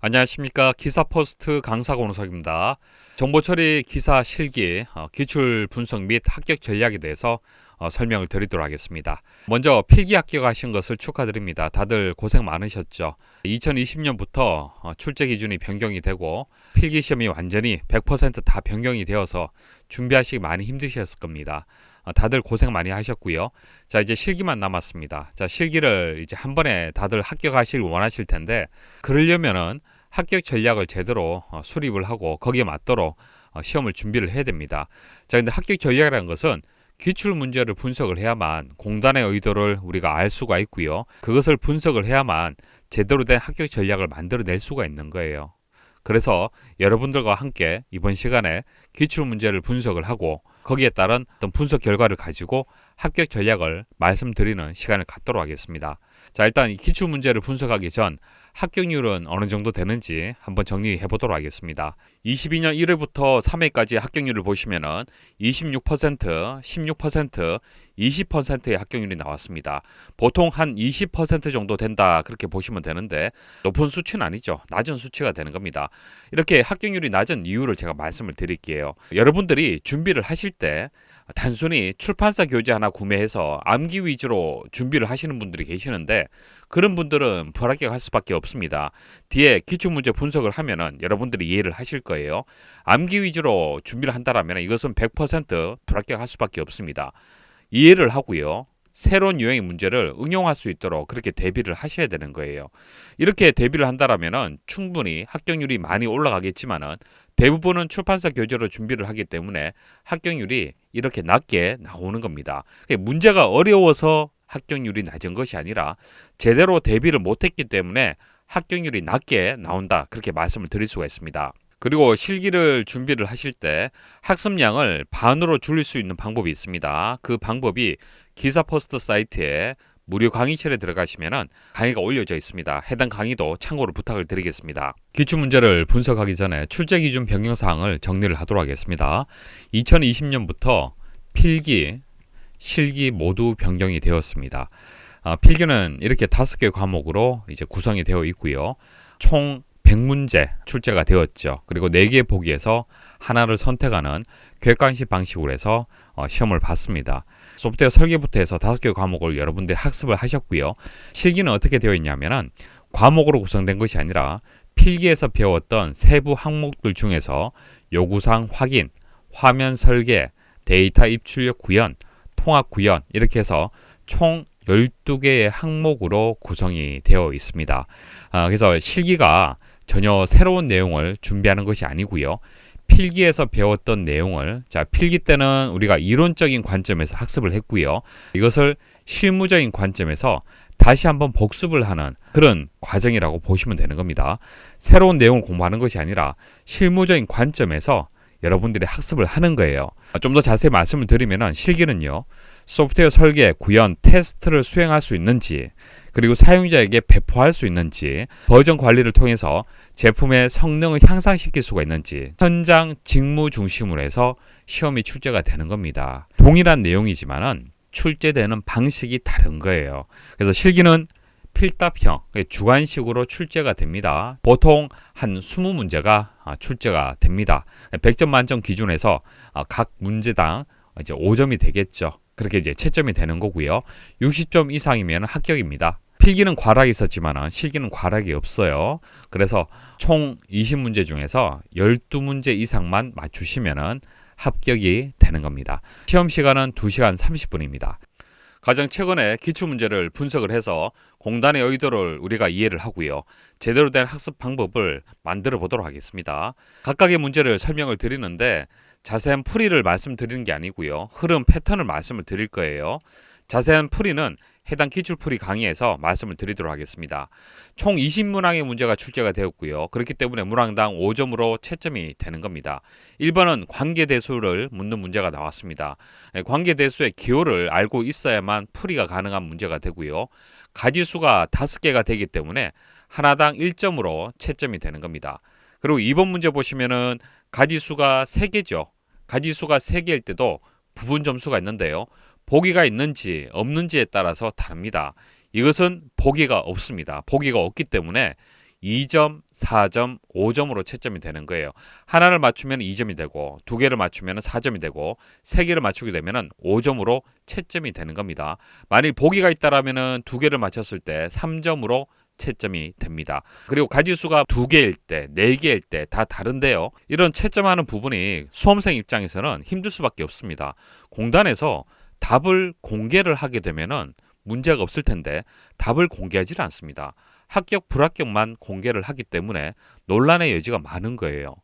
안녕하십니까. 기사포스트 강사 권우석입니다. 정보처리 기사 실기, 기출 분석 및 합격 전략에 대해서 설명을 드리도록 하겠습니다. 먼저 필기 합격하신 것을 축하드립니다. 다들 고생 많으셨죠. 2020년부터 출제 기준이 변경이 되고 필기 시험이 완전히 100%다 변경이 되어서 준비하시기 많이 힘드셨을 겁니다. 다들 고생 많이 하셨고요. 자, 이제 실기만 남았습니다. 자, 실기를 이제 한 번에 다들 합격하시길 원하실 텐데, 그러려면은 합격 전략을 제대로 수립을 하고 거기에 맞도록 시험을 준비를 해야 됩니다. 자, 근데 합격 전략이라는 것은 기출 문제를 분석을 해야만 공단의 의도를 우리가 알 수가 있고요. 그것을 분석을 해야만 제대로 된 합격 전략을 만들어낼 수가 있는 거예요. 그래서 여러분들과 함께 이번 시간에 기출 문제를 분석을 하고 거기에 따른 어떤 분석 결과를 가지고 합격 전략을 말씀드리는 시간을 갖도록 하겠습니다. 자, 일단 이 기출 문제를 분석하기 전 합격률은 어느 정도 되는지 한번 정리해 보도록 하겠습니다. 22년 1월부터 3월까지 합격률을 보시면은 26%, 16%, 20%의 합격률이 나왔습니다. 보통 한 20% 정도 된다 그렇게 보시면 되는데 높은 수치는 아니죠. 낮은 수치가 되는 겁니다. 이렇게 합격률이 낮은 이유를 제가 말씀을 드릴게요. 여러분들이 준비를 하실 때 단순히 출판사 교재 하나 구매해서 암기 위주로 준비를 하시는 분들이 계시는데 그런 분들은 불합격할 수밖에 없습니다. 뒤에 기출문제 분석을 하면은 여러분들이 이해를 하실 거예요. 암기 위주로 준비를 한다라면 이것은 100% 불합격할 수밖에 없습니다. 이해를 하고요. 새로운 유형의 문제를 응용할 수 있도록 그렇게 대비를 하셔야 되는 거예요. 이렇게 대비를 한다라면 충분히 합격률이 많이 올라가겠지만은 대부분은 출판사 교재로 준비를 하기 때문에 합격률이 이렇게 낮게 나오는 겁니다. 문제가 어려워서 합격률이 낮은 것이 아니라 제대로 대비를 못했기 때문에 합격률이 낮게 나온다 그렇게 말씀을 드릴 수가 있습니다. 그리고 실기를 준비를 하실 때 학습량을 반으로 줄일 수 있는 방법이 있습니다. 그 방법이 기사포스트 사이트에 무료 강의실에 들어가시면 강의가 올려져 있습니다. 해당 강의도 참고로 부탁을 드리겠습니다. 기출문제를 분석하기 전에 출제기준 변경사항을 정리를 하도록 하겠습니다. 2020년부터 필기, 실기 모두 변경이 되었습니다. 필기는 이렇게 5개 과목으로 이제 구성이 되어 있고요. 총 100문제 출제가 되었죠. 그리고 4개 보기에서 하나를 선택하는 객관식 방식으로 해서 시험을 봤습니다. 소프트웨어 설계부터 해서 5개 과목을 여러분들이 학습을 하셨고요. 실기는 어떻게 되어 있냐면은 과목으로 구성된 것이 아니라 필기에서 배웠던 세부 항목들 중에서 요구사항 확인, 화면 설계, 데이터 입출력 구현, 통합 구현 이렇게 해서 총 12개의 항목으로 구성이 되어 있습니다. 그래서 실기가 전혀 새로운 내용을 준비하는 것이 아니고요. 필기에서 배웠던 내용을 필기 때는 우리가 이론적인 관점에서 학습을 했고요. 이것을 실무적인 관점에서 다시 한번 복습을 하는 그런 과정이라고 보시면 되는 겁니다. 새로운 내용을 공부하는 것이 아니라 실무적인 관점에서 여러분들이 학습을 하는 거예요. 좀 더 자세히 말씀을 드리면 실기는요. 소프트웨어 설계, 구현, 테스트를 수행할 수 있는지 그리고 사용자에게 배포할 수 있는지 버전 관리를 통해서 제품의 성능을 향상시킬 수가 있는지 현장 직무 중심으로 해서 시험이 출제가 되는 겁니다. 동일한 내용이지만은 출제되는 방식이 다른 거예요. 그래서 실기는 필답형, 주관식으로 출제가 됩니다. 보통 한 20문제가 출제가 됩니다. 100점 만점 기준에서 각 문제당 이제 5점이 되겠죠. 그렇게 이제 채점이 되는 거고요. 60점 이상이면 합격입니다. 필기는 과락이 있었지만 실기는 과락이 없어요. 그래서 총 20문제 중에서 12문제 이상만 맞추시면 합격이 되는 겁니다. 시험 시간은 2시간 30분입니다. 가장 최근에 기출문제를 분석을 해서 공단의 의도를 우리가 이해를 하고요. 제대로 된 학습 방법을 만들어 보도록 하겠습니다. 각각의 문제를 설명을 드리는데 자세한 풀이를 말씀드리는 게 아니고요. 흐름 패턴을 말씀을 드릴 거예요. 자세한 풀이는 해당 기출풀이 강의에서 말씀을 드리도록 하겠습니다. 총 20문항의 문제가 출제가 되었고요. 그렇기 때문에 문항당 5점으로 채점이 되는 겁니다. 1번은 관계대수를 묻는 문제가 나왔습니다. 관계대수의 기호를 알고 있어야만 풀이가 가능한 문제가 되고요. 가지수가 5개가 되기 때문에 하나당 1점으로 채점이 되는 겁니다. 그리고 2번 문제 보시면은 가지수가 3개죠. 가지수가 3개일 때도 부분 점수가 있는데요. 보기가 있는지 없는지에 따라서 다릅니다. 이것은 보기가 없습니다. 보기가 없기 때문에 2점, 4점, 5점으로 채점이 되는 거예요. 하나를 맞추면 2점이 되고, 두 개를 맞추면 4점이 되고, 세 개를 맞추게 되면 5점으로 채점이 되는 겁니다. 만일 보기가 있다라면 두 개를 맞췄을 때 3점으로 채점이 됩니다. 그리고 가지수가 2개일 때, 4개일 때 다 다른데요. 이런 채점하는 부분이 수험생 입장에서는 힘들 수밖에 없습니다. 공단에서 답을 공개를 하게 되면은 문제가 없을 텐데 답을 공개하지 않습니다. 합격, 불합격만 공개를 하기 때문에 논란의 여지가 많은 거예요.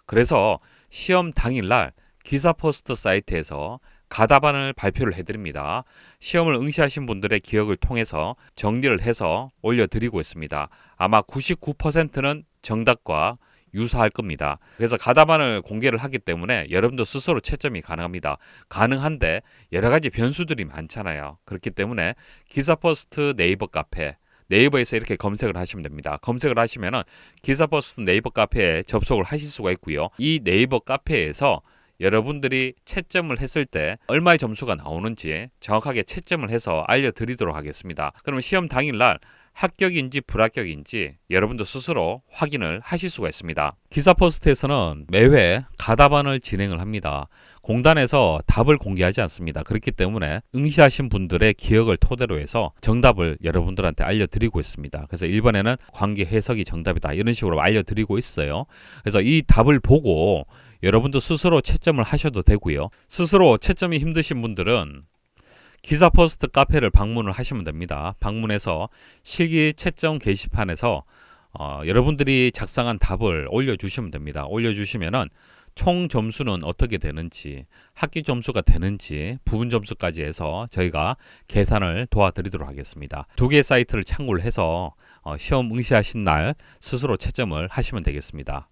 그래서 시험 당일날 기사포스트 사이트에서 가답안을 발표를 해드립니다. 시험을 응시하신 분들의 기억을 통해서 정리를 해서 올려드리고 있습니다. 아마 99%는 정답과 유사할 겁니다. 그래서 가답안을 공개를 하기 때문에 여러분도 스스로 채점이 가능합니다. 가능한데 여러 가지 변수들이 많잖아요. 그렇기 때문에 기사포스트 네이버 카페, 네이버에서 이렇게 검색을 하시면 됩니다. 검색을 하시면은 기사포스트 네이버 카페에 접속을 하실 수가 있고요. 이 네이버 카페에서 여러분들이 채점을 했을 때 얼마의 점수가 나오는지 정확하게 채점을 해서 알려드리도록 하겠습니다. 그러면 시험 당일날 합격인지 불합격인지 여러분도 스스로 확인을 하실 수가 있습니다. 기사포스트에서는 매회 가답안을 진행을 합니다. 공단에서 답을 공개하지 않습니다. 그렇기 때문에 응시하신 분들의 기억을 토대로 해서 정답을 여러분들한테 알려드리고 있습니다. 그래서 1번에는 관계 해석이 정답이다, 이런 식으로 알려드리고 있어요. 그래서 이 답을 보고 여러분도 스스로 채점을 하셔도 되고요. 스스로 채점이 힘드신 분들은 기사포스트 카페를 방문을 하시면 됩니다. 방문해서 실기 채점 게시판에서 여러분들이 작성한 답을 올려주시면 됩니다. 올려주시면은 총 점수는 어떻게 되는지, 합격 점수가 되는지 부분 점수까지 해서 저희가 계산을 도와드리도록 하겠습니다. 두 개의 사이트를 참고를 해서 시험 응시하신 날 스스로 채점을 하시면 되겠습니다.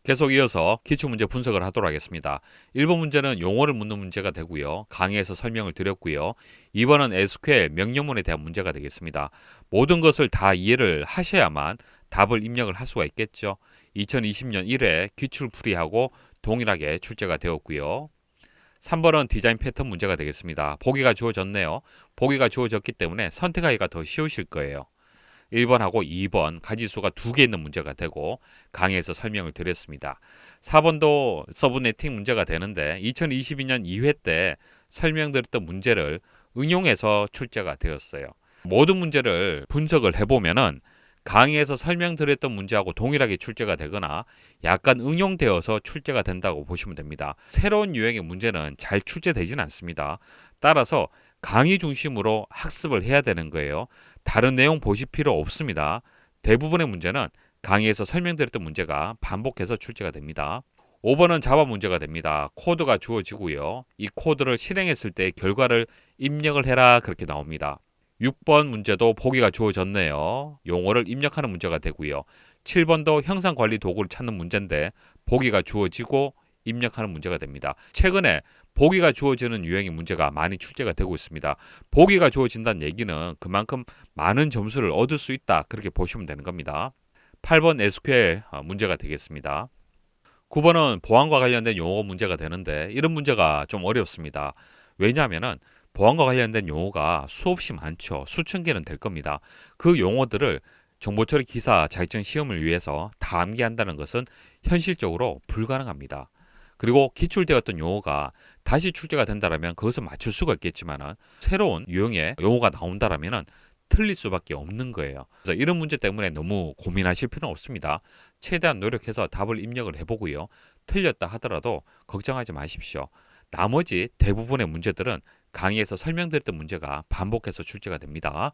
계속 이어서 기출문제 분석을 하도록 하겠습니다. 1번 문제는 용어를 묻는 문제가 되고요. 강의에서 설명을 드렸고요. 2번은 SQL 명령문에 대한 문제가 되겠습니다. 모든 것을 다 이해를 하셔야만 답을 입력을 할 수가 있겠죠. 2020년 1회 기출풀이하고 동일하게 출제가 되었고요. 3번은 디자인 패턴 문제가 되겠습니다. 보기가 주어졌네요. 보기가 주어졌기 때문에 선택하기가 더 쉬우실 거예요. 1번하고 2번 가지수가 2개 있는 문제가 되고 강의에서 설명을 드렸습니다. 4번도 서브네팅 문제가 되는데 2022년 2회 때 설명드렸던 문제를 응용해서 출제가 되었어요. 모든 문제를 분석을 해보면은 강의에서 설명드렸던 문제하고 동일하게 출제가 되거나 약간 응용되어서 출제가 된다고 보시면 됩니다. 새로운 유형의 문제는 잘 출제되지는 않습니다. 따라서 강의 중심으로 학습을 해야 되는 거예요. 다른 내용 보실 필요 없습니다. 대부분의 문제는 강의에서 설명드렸던 문제가 반복해서 출제가 됩니다. 5번은 자바 문제가 됩니다. 코드가 주어지고요. 이 코드를 실행했을 때 결과를 입력을 해라, 그렇게 나옵니다. 6번 문제도 보기가 주어졌네요. 용어를 입력하는 문제가 되고요. 7번도 형상관리 도구를 찾는 문제인데 보기가 주어지고 입력하는 문제가 됩니다. 최근에 보기가 주어지는 유형의 문제가 많이 출제가 되고 있습니다. 보기가 주어진다는 얘기는 그만큼 많은 점수를 얻을 수 있다, 그렇게 보시면 되는 겁니다. 8번 SQL 문제가 되겠습니다. 9번은 보안과 관련된 용어 문제가 되는데 이런 문제가 좀 어렵습니다. 왜냐하면은 보안과 관련된 용어가 수없이 많죠. 수천 개는 될 겁니다. 그 용어들을 정보처리 기사 자격증 시험을 위해서 다 암기한다는 것은 현실적으로 불가능합니다. 그리고 기출되었던 용어가 다시 출제가 된다면 그것을 맞출 수가 있겠지만 새로운 유형의 용어가 나온다면 틀릴 수밖에 없는 거예요. 그래서 이런 문제 때문에 너무 고민하실 필요는 없습니다. 최대한 노력해서 답을 입력을 해보고요. 틀렸다 하더라도 걱정하지 마십시오. 나머지 대부분의 문제들은 강의에서 설명드렸던 문제가 반복해서 출제가 됩니다.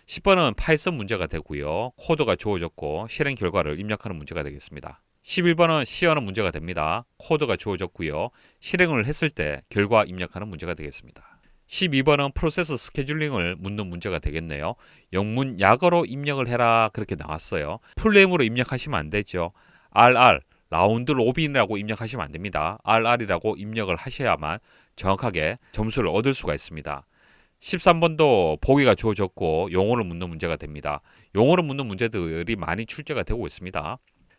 10번은 파이썬 문제가 되고요. 코드가 주어졌고 실행 결과를 입력하는 문제가 되겠습니다. 11번은 C어는 문제가 됩니다. 코드가 주어졌고요. 실행을 했을 때 결과 입력하는 문제가 되겠습니다. 12번은 프로세스 스케줄링을 묻는 문제가 되겠네요. 영문 약어로 입력을 해라, 그렇게 나왔어요. 풀네임으로 입력하시면 안 되죠. RR, 라운드 로빈이라고 입력하시면 안 됩니다. RR이라고 입력을 하셔야만 정확하게 점수를 얻을 수가 있습니다. 13번도 보기가 주어졌고 용어를 묻는 문제가 됩니다. 용어를 묻는 문제들이 많이 출제가 되고 있습니다.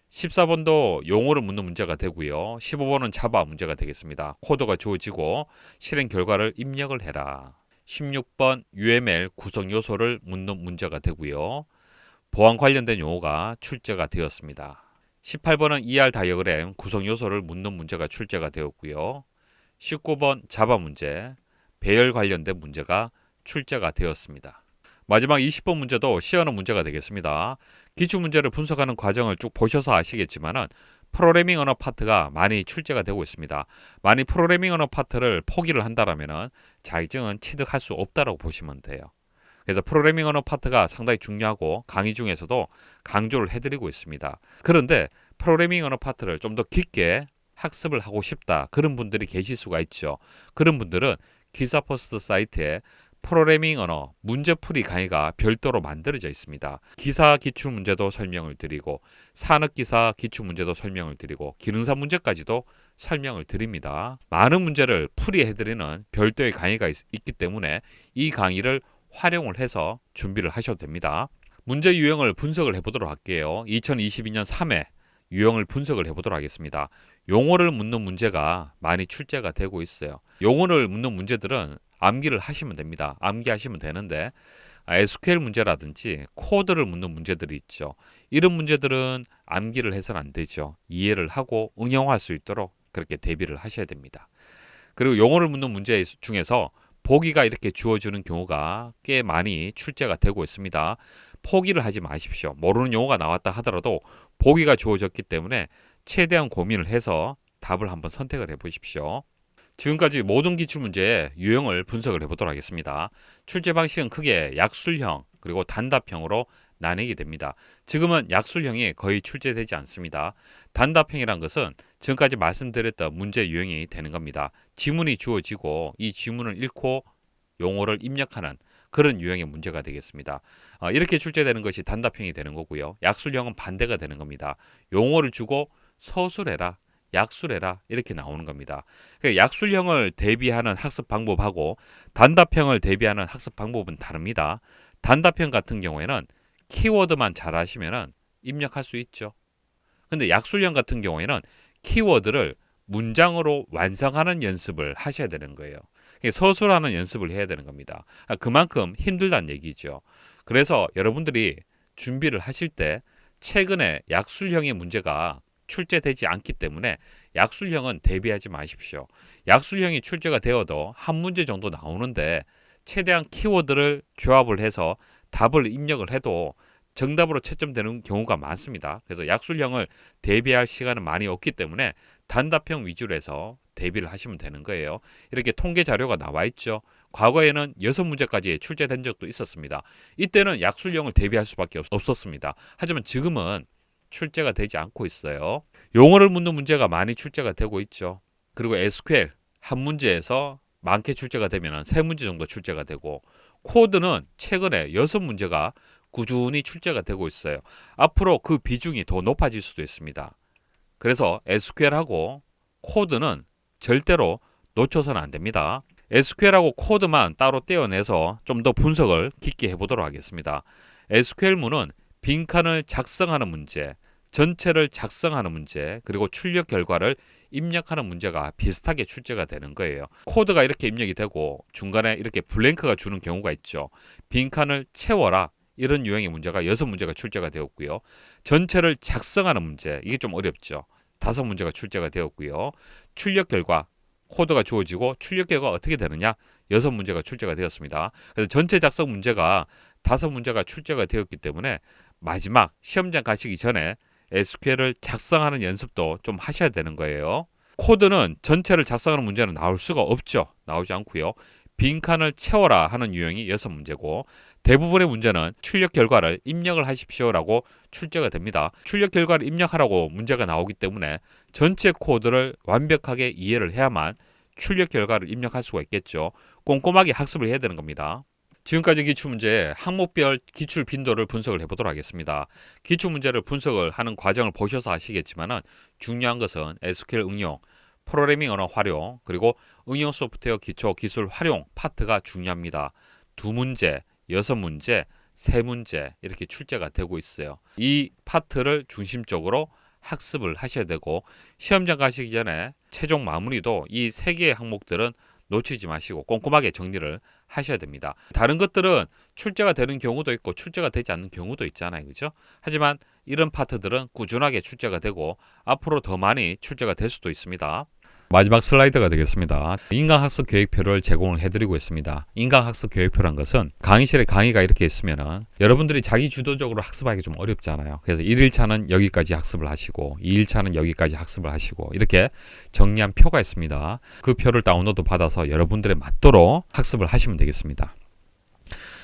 14번도 용어를 묻는 문제가 되고요. 15번은 자바 문제가 되겠습니다. 코드가 주어지고 실행 결과를 입력을 해라. 16번 UML 구성 요소를 묻는 문제가 되고요. 보안 관련된 용어가 출제가 되었습니다. 18번은 ER 다이어그램 구성 요소를 묻는 문제가 출제가 되었고요. 19번 자바 문제, 배열 관련된 문제가 출제가 되었습니다. 마지막 20번 문제도 시언어 문제가 되겠습니다. 기출문제를 분석하는 과정을 쭉 보셔서 아시겠지만은 프로그래밍 언어 파트가 많이 출제가 되고 있습니다. 많이 프로그래밍 언어 파트를 포기를 한다라면은 자격증은 취득할 수 없다라고 보시면 돼요. 그래서 프로그래밍 언어 파트가 상당히 중요하고 강의 중에서도 강조를 해드리고 있습니다. 그런데 프로그래밍 언어 파트를 좀 더 깊게 학습을 하고 싶다 그런 분들이 계실 수가 있죠. 그런 분들은 기사퍼스트 사이트에 프로그래밍 언어 문제풀이 강의가 별도로 만들어져 있습니다. 기사 기출 문제도 설명을 드리고 산업기사 기출 문제도 설명을 드리고 기능사 문제까지도 설명을 드립니다. 많은 문제를 풀이해드리는 별도의 강의가 있기 때문에 이 강의를 활용을 해서 준비를 하셔도 됩니다. 문제 유형을 분석을 해보도록 할게요. 2022년 3회 유형을 분석을 해보도록 하겠습니다. 용어를 묻는 문제가 많이 출제가 되고 있어요. 용어를 묻는 문제들은 암기를 하시면 됩니다. 암기하시면 되는데 SQL 문제라든지 코드를 묻는 문제들이 있죠. 이런 문제들은 암기를 해서는 안 되죠. 이해를 하고 응용할 수 있도록 그렇게 대비를 하셔야 됩니다. 그리고 용어를 묻는 문제 중에서 보기가 이렇게 주어지는 경우가 꽤 많이 출제가 되고 있습니다. 포기를 하지 마십시오. 모르는 용어가 나왔다 하더라도 보기가 주어졌기 때문에 최대한 고민을 해서 답을 한번 선택을 해 보십시오. 지금까지 모든 기출문제의 유형을 분석을 해보도록 하겠습니다. 출제 방식은 크게 약술형 그리고 단답형으로 나뉘게 됩니다. 지금은 약술형이 거의 출제되지 않습니다. 단답형이란 것은 지금까지 말씀드렸던 문제 유형이 되는 겁니다. 지문이 주어지고 이 지문을 읽고 용어를 입력하는 그런 유형의 문제가 되겠습니다. 이렇게 출제되는 것이 단답형이 되는 거고요. 약술형은 반대가 되는 겁니다. 용어를 주고 서술해라, 약술해라 이렇게 나오는 겁니다. 그러니까 약술형을 대비하는 학습 방법하고 단답형을 대비하는 학습 방법은 다릅니다. 단답형 같은 경우에는 키워드만 잘 아시면 입력할 수 있죠. 근데 약술형 같은 경우에는 키워드를 문장으로 완성하는 연습을 하셔야 되는 거예요. 서술하는 연습을 해야 되는 겁니다. 그만큼 힘들다는 얘기죠. 그래서 여러분들이 준비를 하실 때 최근에 약술형의 문제가 출제되지 않기 때문에 약술형은 대비하지 마십시오. 약술형이 출제가 되어도 한 문제 정도 나오는데 최대한 키워드를 조합을 해서 답을 입력을 해도 정답으로 채점되는 경우가 많습니다. 그래서 약술형을 대비할 시간은 많이 없기 때문에 단답형 위주로 해서 대비를 하시면 되는 거예요. 이렇게 통계 자료가 나와 있죠. 과거에는 6문제까지 출제된 적도 있었습니다. 이때는 약술형을 대비할 수밖에 없었습니다. 하지만 지금은 출제가 되지 않고 있어요. 용어를 묻는 문제가 많이 출제가 되고 있죠. 그리고 SQL 한 문제에서 많게 출제가 되면 3문제 정도 출제가 되고 코드는 최근에 6문제가 꾸준히 출제가 되고 있어요. 앞으로 그 비중이 더 높아질 수도 있습니다. 그래서 SQL하고 코드는 절대로 놓쳐서는 안 됩니다. SQL하고 코드만 따로 떼어내서 좀 더 분석을 깊게 해보도록 하겠습니다. SQL문은 빈칸을 작성하는 문제, 전체를 작성하는 문제, 그리고 출력 결과를 입력하는 문제가 비슷하게 출제가 되는 거예요. 코드가 이렇게 입력이 되고 중간에 이렇게 블랭크가 주는 경우가 있죠. 빈칸을 채워라. 이런 유형의 문제가 6문제가 출제가 되었고요. 전체를 작성하는 문제, 이게 좀 어렵죠. 5문제가 출제가 되었고요. 출력 결과, 코드가 주어지고 출력 결과가 어떻게 되느냐? 6문제가 출제가 되었습니다. 그래서 전체 작성 문제가 5문제가 출제가 되었기 때문에 마지막 시험장 가시기 전에 SQL을 작성하는 연습도 좀 하셔야 되는 거예요. 코드는 전체를 작성하는 문제는 나올 수가 없죠. 나오지 않고요. 빈칸을 채워라 하는 유형이 6문제고 대부분의 문제는 출력 결과를 입력을 하십시오라고 출제가 됩니다. 출력 결과를 입력하라고 문제가 나오기 때문에 전체 코드를 완벽하게 이해를 해야만 출력 결과를 입력할 수가 있겠죠. 꼼꼼하게 학습을 해야 되는 겁니다. 지금까지 기출문제 항목별 기출 빈도를 분석을 해보도록 하겠습니다. 기출문제를 분석을 하는 과정을 보셔서 아시겠지만 중요한 것은 SQL 응용, 프로그래밍 언어 활용, 그리고 응용 소프트웨어 기초 기술 활용 파트가 중요합니다. 2문제, 6문제, 3문제 이렇게 출제가 되고 있어요. 이 파트를 중심적으로 학습을 하셔야 되고 시험장 가시기 전에 최종 마무리도 이 3개의 항목들은 놓치지 마시고 꼼꼼하게 정리를 하셔야 됩니다. 다른 것들은 출제가 되는 경우도 있고 출제가 되지 않는 경우도 있잖아요. 그죠? 하지만 이런 파트들은 꾸준하게 출제가 되고 앞으로 더 많이 출제가 될 수도 있습니다. 마지막 슬라이드가 되겠습니다. 인강학습 계획표를 제공을 해드리고 있습니다. 인강학습 계획표란 것은 강의실에 강의가 이렇게 있으면은 여러분들이 자기 주도적으로 학습하기 좀 어렵잖아요. 그래서 1일차는 여기까지 학습을 하시고 2일차는 여기까지 학습을 하시고 이렇게 정리한 표가 있습니다. 그 표를 다운로드 받아서 여러분들에 맞도록 학습을 하시면 되겠습니다.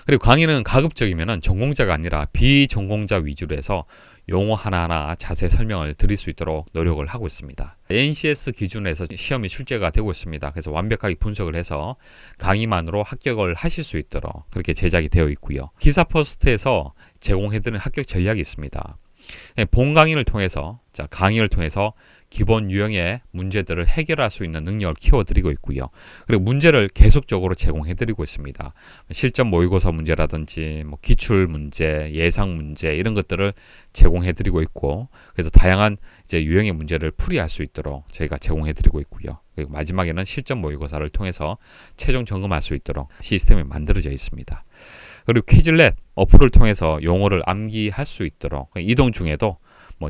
그리고 강의는 가급적이면 전공자가 아니라 비전공자 위주로 해서 용어 하나하나 자세히 설명을 드릴 수 있도록 노력을 하고 있습니다. NCS 기준에서 시험이 출제가 되고 있습니다. 그래서 완벽하게 분석을 해서 강의만으로 합격을 하실 수 있도록 그렇게 제작이 되어 있고요. 기사퍼스트에서 제공해드리는 합격 전략이 있습니다. 본 강의를 통해서 강의를 통해서 기본 유형의 문제들을 해결할 수 있는 능력을 키워드리고 있고요. 그리고 문제를 계속적으로 제공해드리고 있습니다. 실전 모의고사 문제라든지 기출 문제, 예상 문제 이런 것들을 제공해드리고 있고, 그래서 다양한 이제 유형의 문제를 풀이할 수 있도록 저희가 제공해드리고 있고요. 그리고 마지막에는 실전 모의고사를 통해서 최종 점검할 수 있도록 시스템이 만들어져 있습니다. 그리고 퀴즐렛 어플을 통해서 용어를 암기할 수 있도록 이동 중에도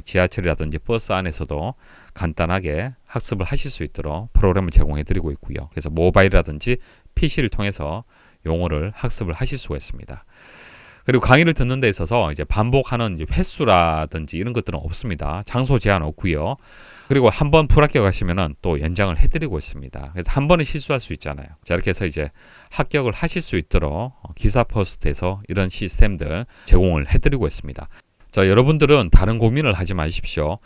지하철이라든지 버스 안에서도 간단하게 학습을 하실 수 있도록 프로그램을 제공해 드리고 있고요. 그래서 모바일이라든지 PC를 통해서 용어를 학습을 하실 수가 있습니다. 그리고 강의를 듣는 데 있어서 이제 반복하는 이제 횟수라든지 이런 것들은 없습니다. 장소 제한 없고요. 그리고 한번 불합격하시면은 또 연장을 해드리고 있습니다. 그래서 한 번에 실수할 수 있잖아요. 자, 이렇게 해서 이제 합격을 하실 수 있도록 기사퍼스트에서 이런 시스템들 제공을 해드리고 있습니다. 자, 여러분들은 다른 고민을 하지 마십시오.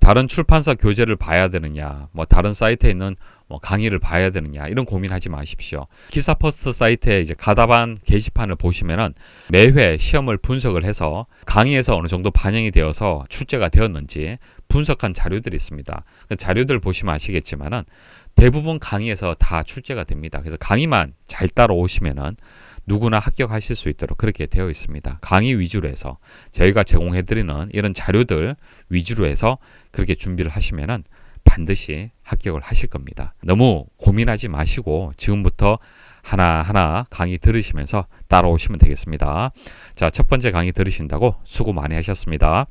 다른 출판사 교재를 봐야 되느냐, 다른 사이트에 있는 강의를 봐야 되느냐, 이런 고민하지 마십시오. 기사퍼스트 사이트에 이제 가다반 게시판을 보시면은 매회 시험을 분석을 해서 강의에서 어느 정도 반영이 되어서 출제가 되었는지 분석한 자료들이 있습니다. 그 자료들 보시면 아시겠지만은 대부분 강의에서 다 출제가 됩니다. 그래서 강의만 잘 따라오시면은 누구나 합격하실 수 있도록 그렇게 되어 있습니다. 강의 위주로 해서 저희가 제공해드리는 이런 자료들 위주로 해서 그렇게 준비를 하시면은 반드시 합격을 하실 겁니다. 너무 고민하지 마시고 지금부터 하나하나 강의 들으시면서 따라오시면 되겠습니다. 자, 첫 번째 강의 들으신다고 수고 많이 하셨습니다.